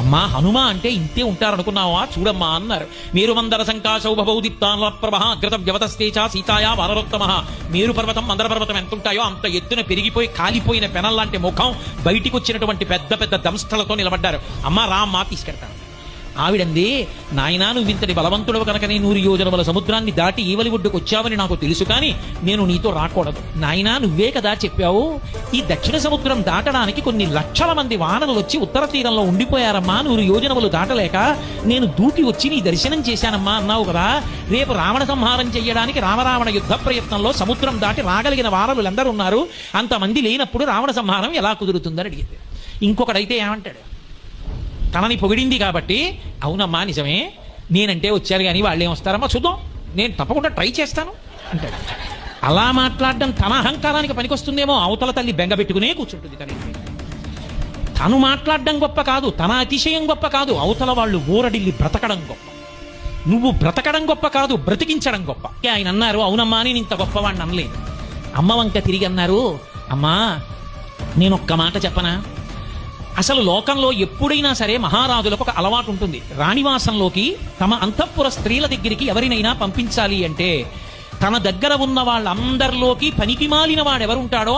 అమ్మా హనుమ అంటే ఇంతే ఉంటారనుకున్నావా, చూడమ్మా అన్నారు. మేరుమందర సంకాశౌభౌదిప్తానప్రభాగ్రత వ్యవతస్తేచ సీతాయా వనరోత్తమ. మేరు పర్వతం మందర పర్వతం ఎంత ఉంటాయో అంత ఎత్తున పెరిగిపోయి కాలిపోయిన పెనల్లాంటి ముఖం, బయటికి వచ్చినటువంటి పెద్ద పెద్ద దంష్టలతో నిలబడ్డారు. అమ్మా రామ్మా తీసుకెడతాను. ఆవిడంది, నాయనా నువ్వు ఇంతటి బలవంతుడు కనుకనే 100 యోజనముల సముద్రాన్ని దాటి ఈవలి ఒడ్డుకు వచ్చావని నాకు తెలుసు, కానీ నేను నీతో రాకూడదు. నాయనా నువ్వే కదా చెప్పావు, ఈ దక్షిణ సముద్రం దాటడానికి కొన్ని లక్షల మంది వానరులు వచ్చి ఉత్తర తీరంలో ఉండిపోయారమ్మా, 100 యోజనములు దాటలేక నేను దూకి వచ్చి నీ దర్శనం చేశానమ్మా అన్నావు కదా. రేపు రావణ సంహారం చెయ్యడానికి రామరావణ యుద్ధ ప్రయత్నంలో సముద్రం దాటి రాగలిగిన వానరులు ఎందరు ఉన్నారు, అంతమంది లేనప్పుడు రావణ సంహారం ఎలా కుదురుతుందని అడిగింది. ఇంకొకడైతే ఏమంటాడు, తనని పొగిడింది కాబట్టి అవునమ్మా నిజమే, నేనంటే వచ్చారు కానీ వాళ్ళేం వస్తారమ్మా చూద్దాం, నేను తప్పకుండా ట్రై చేస్తాను అంటాడు. అలా మాట్లాడడం తన అహంకారానికి పనికొస్తుందేమో, అవతల తల్లి బెంగబెట్టుకునే కూర్చుంటుంది. తను మాట్లాడడం గొప్ప కాదు, తన అతిశయం గొప్ప కాదు, అవతల వాళ్ళు ఊరడిల్లి బ్రతకడం గొప్ప. నువ్వు బ్రతకడం గొప్ప కాదు, బ్రతికించడం గొప్ప. ఆయన అన్నారు, అవునమ్మా నేను ఇంత గొప్పవాడిని అనలేదు. అమ్మ వంక తిరిగి అన్నారు, అమ్మా నేనొక్క మాట చెప్పనా, అసలు లోకంలో ఎప్పుడైనా సరే మహారాజులకు ఒక అలవాటు ఉంటుంది. రాణివాసంలోకి తమ అంతఃపుర స్త్రీల దగ్గరికి ఎవరినైనా పంపించాలి అంటే తన దగ్గర ఉన్న వాళ్ళందరిలోకి పనికి మాలిన వాడెవరుంటాడో